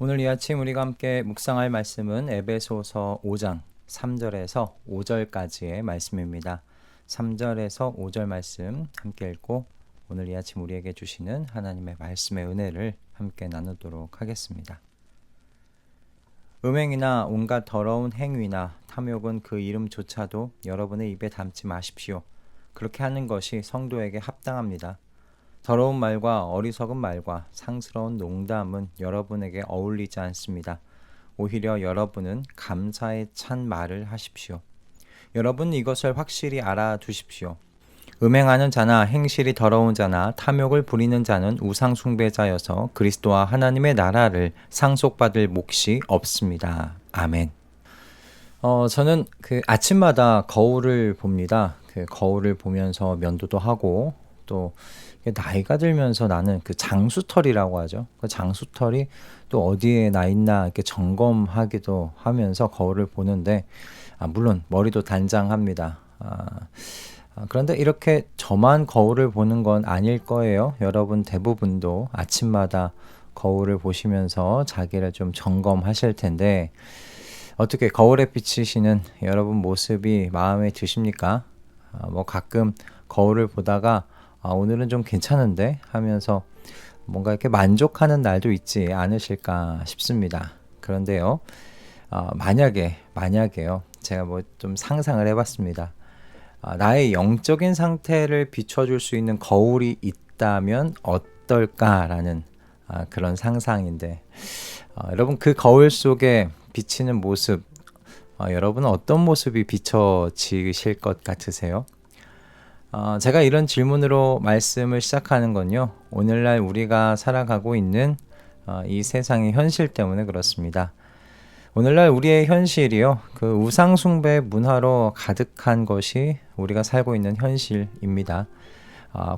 오늘 이 아침 우리가 함께 묵상할 말씀은 에베소서 5장 3절에서 5절까지의 말씀입니다. 3절에서 5절 말씀 함께 읽고 오늘 이 아침 우리에게 주시는 하나님의 말씀의 은혜를 함께 나누도록 하겠습니다. 음행이나 온갖 더러운 행위나 탐욕은 그 이름조차도 여러분의 입에 담지 마십시오. 그렇게 하는 것이 성도에게 합당합니다. 더러운 말과 어리석은 말과 상스러운 농담은 여러분에게 어울리지 않습니다. 오히려 여러분은 감사에 찬 말을 하십시오. 여러분 이것을 확실히 알아두십시오. 음행하는 자나 행실이 더러운 자나 탐욕을 부리는 자는 우상 숭배자여서 그리스도와 하나님의 나라를 상속받을 몫이 없습니다. 아멘. 저는 아침마다 거울을 봅니다. 거울을 보면서 면도도 하고 또 나이가 들면서 나는 장수털이라고 하죠. 그 장수털이 또 어디에 나 있나 이렇게 점검하기도 하면서 거울을 보는데, 물론 머리도 단장합니다. 그런데 이렇게 저만 거울을 보는 건 아닐 거예요. 여러분 대부분도 아침마다 거울을 보시면서 자기를 좀 점검하실 텐데, 어떻게 거울에 비치시는 여러분 모습이 마음에 드십니까? 가끔 거울을 보다가 오늘은 좀 괜찮은데 하면서 뭔가 이렇게 만족하는 날도 있지 않으실까 싶습니다. 그런데요, 만약에요, 제가 좀 상상을 해봤습니다. 나의 영적인 상태를 비춰줄 수 있는 거울이 있다면 어떨까라는 그런 상상인데, 여러분 그 거울 속에 비치는 모습, 여러분은 어떤 모습이 비춰지실 것 같으세요? 제가 이런 질문으로 말씀을 시작하는 건요, 오늘날 우리가 살아가고 있는 이 세상의 현실 때문에 그렇습니다. 오늘날 우리의 현실이요, 그 우상숭배 문화로 가득한 것이 우리가 살고 있는 현실입니다.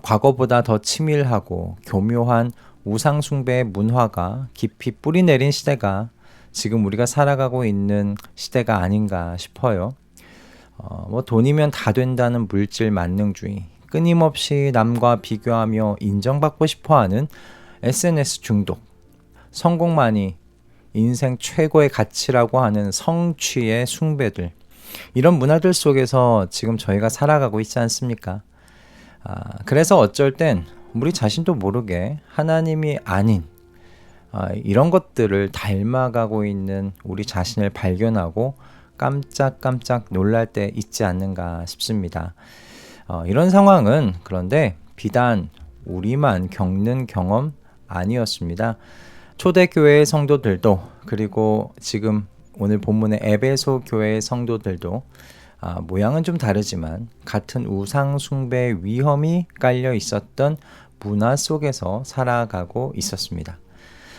과거보다 더 치밀하고 교묘한 우상숭배의 문화가 깊이 뿌리내린 시대가 지금 우리가 살아가고 있는 시대가 아닌가 싶어요. 돈이면 다 된다는 물질 만능주의, 끊임없이 남과 비교하며 인정받고 싶어하는 SNS 중독, 성공만이 인생 최고의 가치라고 하는 성취의 숭배들, 이런 문화들 속에서 지금 저희가 살아가고 있지 않습니까? 그래서 어쩔 땐 우리 자신도 모르게 하나님이 아닌 이런 것들을 닮아가고 있는 우리 자신을 발견하고 깜짝깜짝 놀랄 때 있지 않는가 싶습니다. 이런 상황은 그런데 비단 우리만 겪는 경험 아니었습니다. 초대교회의 성도들도, 그리고 지금 오늘 본문의 에베소 교회의 성도들도 모양은 좀 다르지만 같은 우상 숭배의 위험이 깔려 있었던 문화 속에서 살아가고 있었습니다.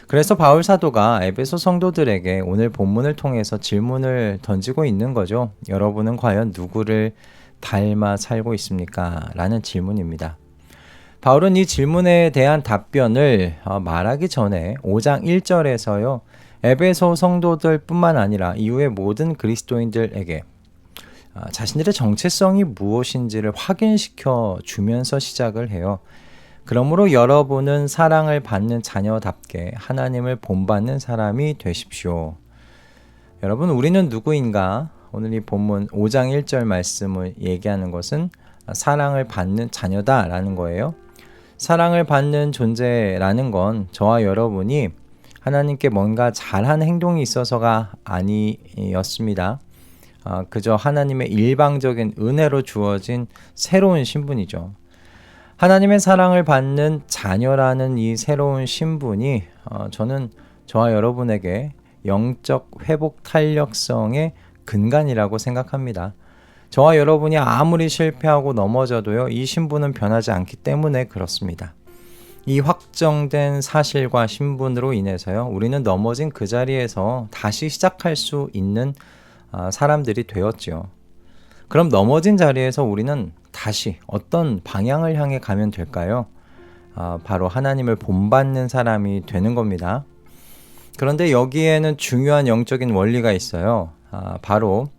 그래서 바울 사도가 에베소 성도들에게 오늘 본문을 통해서 질문을 던지고 있는 거죠. 여러분은 과연 누구를 닮아 살고 있습니까? 라는 질문입니다. 바울은 이 질문에 대한 답변을 말하기 전에 5장 1절에서요, 에베소 성도들 뿐만 아니라 이후의 모든 그리스도인들에게 자신들의 정체성이 무엇인지를 확인시켜 주면서 시작을 해요. 그러므로 여러분은 사랑을 받는 자녀답게 하나님을 본받는 사람이 되십시오. 여러분, 우리는 누구인가? 오늘 이 본문 5장 1절 말씀을 얘기하는 것은 사랑을 받는 자녀다라는 거예요. 사랑을 받는 존재라는 건 저와 여러분이 하나님께 뭔가 잘한 행동이 있어서가 아니었습니다. 그저 하나님의 일방적인 은혜로 주어진 새로운 신분이죠. 하나님의 사랑을 받는 자녀라는 이 새로운 신분이 저는 저와 여러분에게 영적 회복 탄력성의 근간이라고 생각합니다. 저와 여러분이 아무리 실패하고 넘어져도요, 이 신분은 변하지 않기 때문에 그렇습니다. 이 확정된 사실과 신분으로 인해서요, 우리는 넘어진 그 자리에서 다시 시작할 수 있는 사람들이 되었죠. 그럼 넘어진 자리에서 우리는 다시 어떤 방향을 향해 가면 될까요? 바로 하나님을 본받는 사람이 되는 겁니다. 그런데 여기에는 중요한 영적인 원리가 있어요. 바로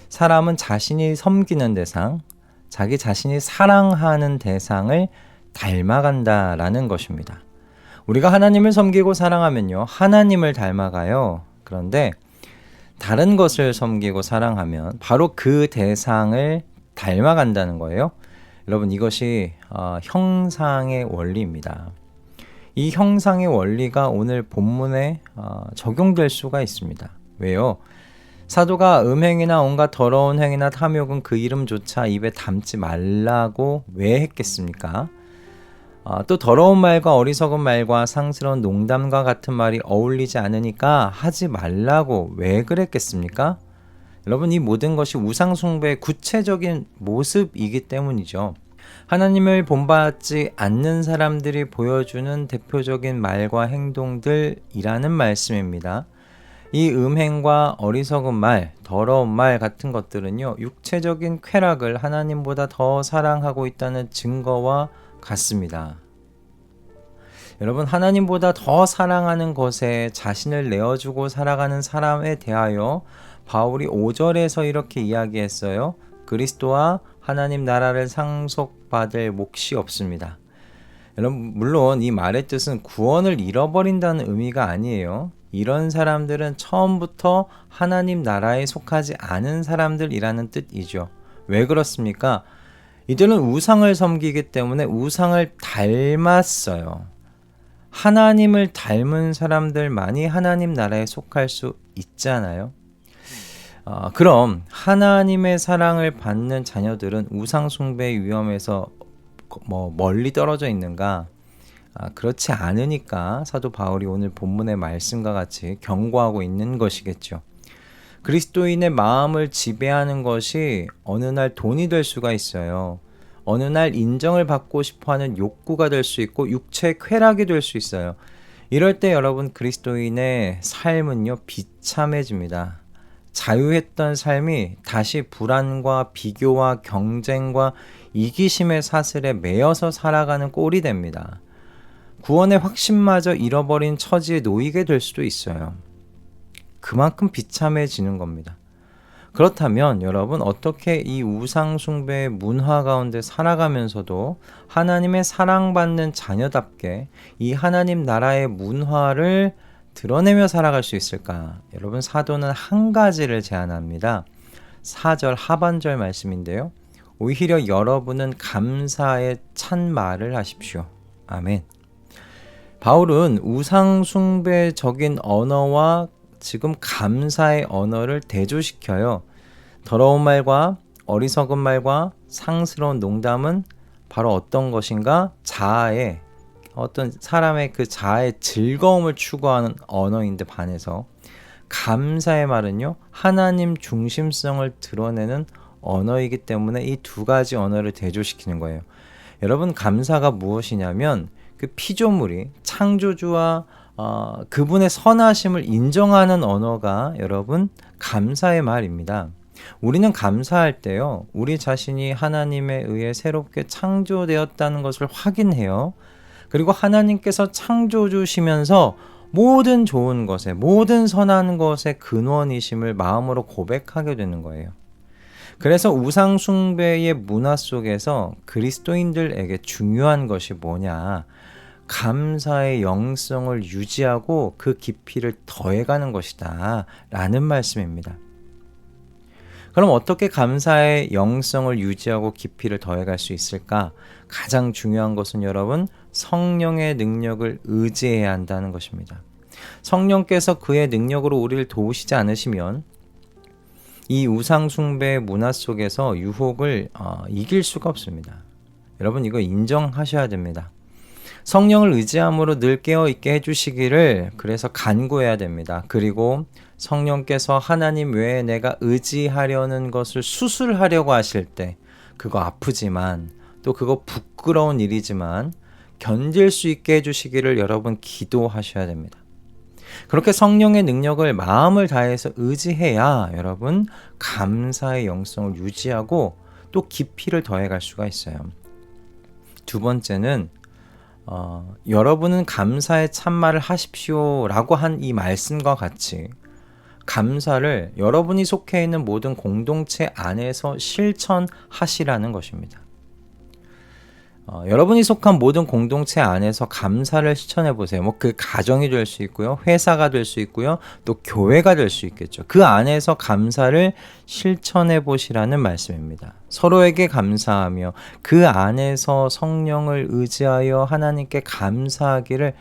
사람은 자신이 섬기는 대상, 자기 자신이 사랑하는 대상을 닮아간다라는 것입니다. 우리가 하나님을 섬기고 사랑하면요, 하나님을 닮아가요. 그런데 다른 것을 섬기고 사랑하면 바로 그 대상을 닮아간다는 거예요. 여러분, 이것이 형상의 원리입니다. 이 형상의 원리가 오늘 본문에 적용될 수가 있습니다. 왜요? 사도가 음행이나 온갖 더러운 행위나 탐욕은 그 이름조차 입에 담지 말라고 왜 했겠습니까? 또 더러운 말과 어리석은 말과 상스러운 농담과 같은 말이 어울리지 않으니까 하지 말라고 왜 그랬겠습니까? 여러분, 이 모든 것이 우상숭배의 구체적인 모습이기 때문이죠. 하나님을 본받지 않는 사람들이 보여주는 대표적인 말과 행동들이라는 말씀입니다. 이 음행과 어리석은 말, 더러운 말 같은 것들은요, 육체적인 쾌락을 하나님보다 더 사랑하고 있다는 증거와 같습니다. 여러분, 하나님보다 더 사랑하는 것에 자신을 내어주고 살아가는 사람에 대하여 바울이 5절에서 이렇게 이야기했어요. 그리스도와 하나님 나라를 상속받을 몫이 없습니다. 여러분, 물론 이 말의 뜻은 구원을 잃어버린다는 의미가 아니에요. 이런 사람들은 처음부터 하나님 나라에 속하지 않은 사람들이라는 뜻이죠. 왜 그렇습니까? 이들은 우상을 섬기기 때문에 우상을 닮았어요. 하나님을 닮은 사람들만이 하나님 나라에 속할 수 있잖아요. 그럼 하나님의 사랑을 받는 자녀들은 우상 숭배의 위험에서 멀리 떨어져 있는가? 그렇지 않으니까 사도 바울이 오늘 본문의 말씀과 같이 경고하고 있는 것이겠죠. 그리스도인의 마음을 지배하는 것이 어느 날 돈이 될 수가 있어요. 어느 날 인정을 받고 싶어하는 욕구가 될 수 있고 육체의 쾌락이 될 수 있어요. 이럴 때 여러분, 그리스도인의 삶은요, 비참해집니다. 자유했던 삶이 다시 불안과 비교와 경쟁과 이기심의 사슬에 매여서 살아가는 꼴이 됩니다. 구원의 확신마저 잃어버린 처지에 놓이게 될 수도 있어요. 그만큼 비참해지는 겁니다. 그렇다면 여러분, 어떻게 이 우상숭배의 문화 가운데 살아가면서도 하나님의 사랑받는 자녀답게 이 하나님 나라의 문화를 드러내며 살아갈 수 있을까? 여러분, 사도는 한 가지를 제안합니다. 4절 하반절 말씀인데요. 오히려 여러분은 감사의 찬말을 하십시오. 아멘. 바울은 우상숭배적인 언어와 지금 감사의 언어를 대조시켜요. 더러운 말과 어리석은 말과 상스러운 농담은 바로 어떤 것인가? 자아의 어떤 사람의 그 자아의 즐거움을 추구하는 언어인데 반해서 감사의 말은요, 하나님 중심성을 드러내는 언어이기 때문에 이 두 가지 언어를 대조시키는 거예요. 여러분, 감사가 무엇이냐면 그 피조물이 창조주와 그분의 선하심을 인정하는 언어가 여러분 감사의 말입니다. 우리는 감사할 때요, 우리 자신이 하나님에 의해 새롭게 창조되었다는 것을 확인해요. 그리고 하나님께서 창조주시면서 모든 좋은 것에, 모든 선한 것의 근원이심을 마음으로 고백하게 되는 거예요. 그래서 우상숭배의 문화 속에서 그리스도인들에게 중요한 것이 뭐냐? 감사의 영성을 유지하고 그 깊이를 더해가는 것이다 라는 말씀입니다. 그럼 어떻게 감사의 영성을 유지하고 깊이를 더해갈 수 있을까? 가장 중요한 것은 여러분, 성령의 능력을 의지해야 한다는 것입니다. 성령께서 그의 능력으로 우리를 도우시지 않으시면 이 우상숭배의 문화 속에서 유혹을 이길 수가 없습니다. 여러분, 이거 인정하셔야 됩니다. 성령을 의지함으로 늘 깨어있게 해주시기를 그래서 간구해야 됩니다. 그리고 성령께서 하나님 외에 내가 의지하려는 것을 수술하려고 하실 때 그거 아프지만 또 그거 부끄러운 일이지만 견딜 수 있게 해주시기를 여러분 기도하셔야 됩니다. 그렇게 성령의 능력을 마음을 다해서 의지해야 여러분 감사의 영성을 유지하고 또 깊이를 더해갈 수가 있어요. 두 번째는 여러분은 감사의 참말을 하십시오 라고 한 이 말씀과 같이 감사를 여러분이 속해 있는 모든 공동체 안에서 실천하시라는 것입니다. 여러분이 속한 모든 공동체 안에서 감사를 실천해 보세요. 뭐 그 가정이 될 수 있고요, 회사가 될 수 있고요, 또 교회가 될 수 있겠죠. 그 안에서 감사를 실천해 보시라는 말씀입니다. 서로에게 감사하며 그 안에서 성령을 의지하여 하나님께 감사하기를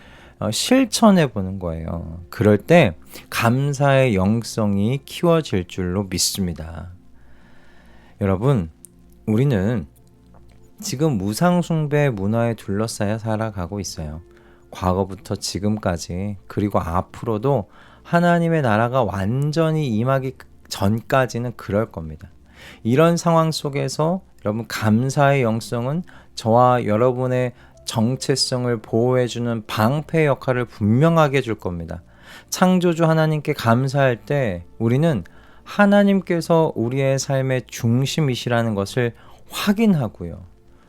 실천해 보는 거예요. 그럴 때 감사의 영성이 키워질 줄로 믿습니다. 여러분, 우리는 지금 무상숭배 문화에 둘러싸여 살아가고 있어요. 과거부터 지금까지, 그리고 앞으로도 하나님의 나라가 완전히 임하기 전까지는 그럴 겁니다. 이런 상황 속에서 여러분, 감사의 영성은 저와 여러분의 정체성을 보호해주는 방패 역할을 분명하게 해줄 겁니다. 창조주 하나님께 감사할 때 우리는 하나님께서 우리의 삶의 중심이시라는 것을 확인하고요.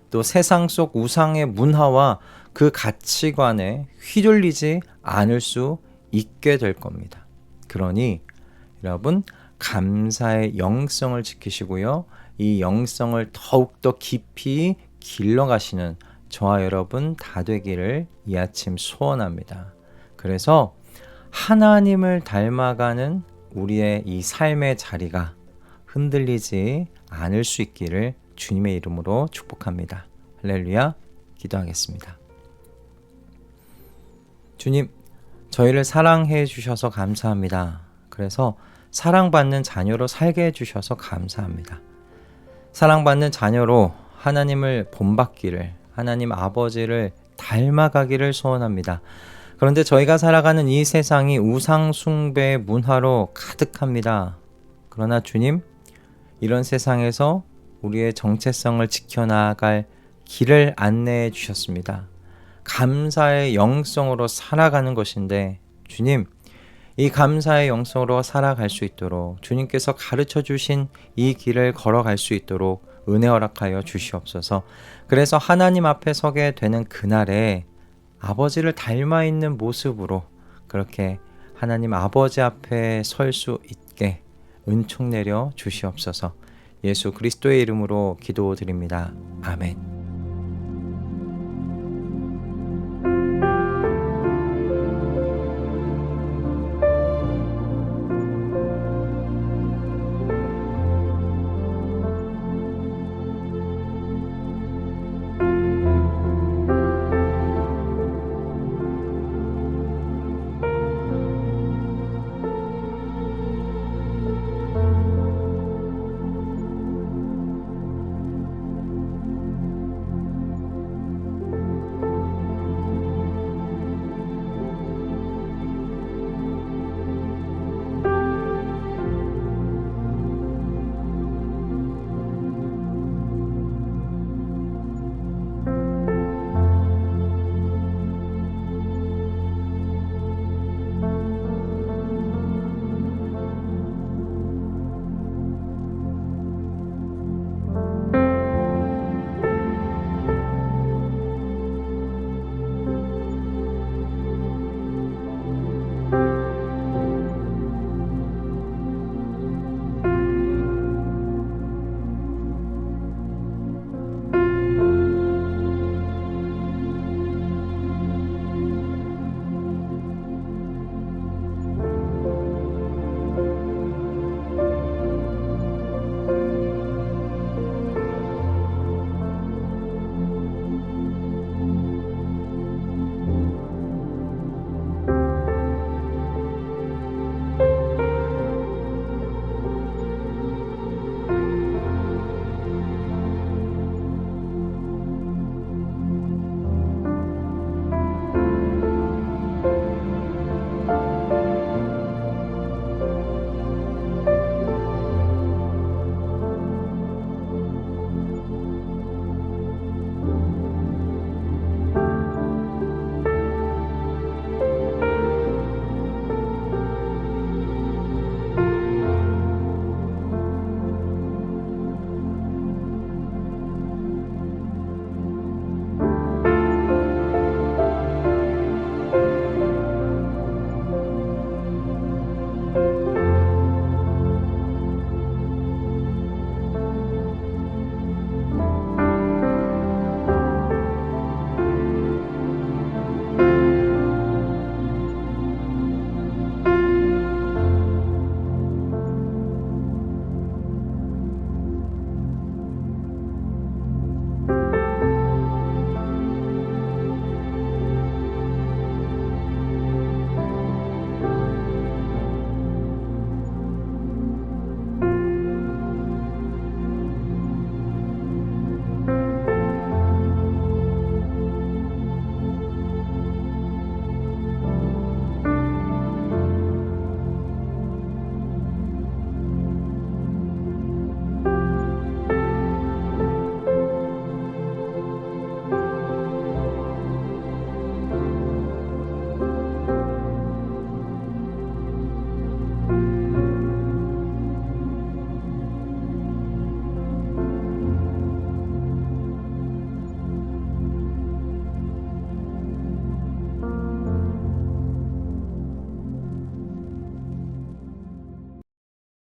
또 세상 속 우상의 문화와 그 가치관에 휘둘리지 않을 수 있게 될 겁니다. 그러니 여러분, 감사의 영성을 지키시고요. 이 영성을 더욱더 깊이 길러가시는 저와 여러분 다 되기를 이 아침 소원합니다. 그래서 하나님을 닮아가는 우리의 이 삶의 자리가 흔들리지 않을 수 있기를 주님의 이름으로 축복합니다. 할렐루야. 기도하겠습니다. 주님, 저희를 사랑해 주셔서 감사합니다. 그래서 사랑받는 자녀로 살게 해 주셔서 감사합니다. 사랑받는 자녀로 하나님을 본받기를, 하나님 아버지를 닮아가기를 소원합니다. 그런데 저희가 살아가는 이 세상이 우상 숭배의 문화로 가득합니다. 그러나 주님, 이런 세상에서 우리의 정체성을 지켜나갈 길을 안내해 주셨습니다. 감사의 영성으로 살아가는 것인데 주님, 이 감사의 영성으로 살아갈 수 있도록 주님께서 가르쳐 주신 이 길을 걸어갈 수 있도록 은혜 허락하여 주시옵소서. 그래서 하나님 앞에 서게 되는 그날에 아버지를 닮아 있는 모습으로 그렇게 하나님 아버지 앞에 설 수 있게 은총 내려 주시옵소서. 예수 그리스도의 이름으로 기도드립니다. 아멘.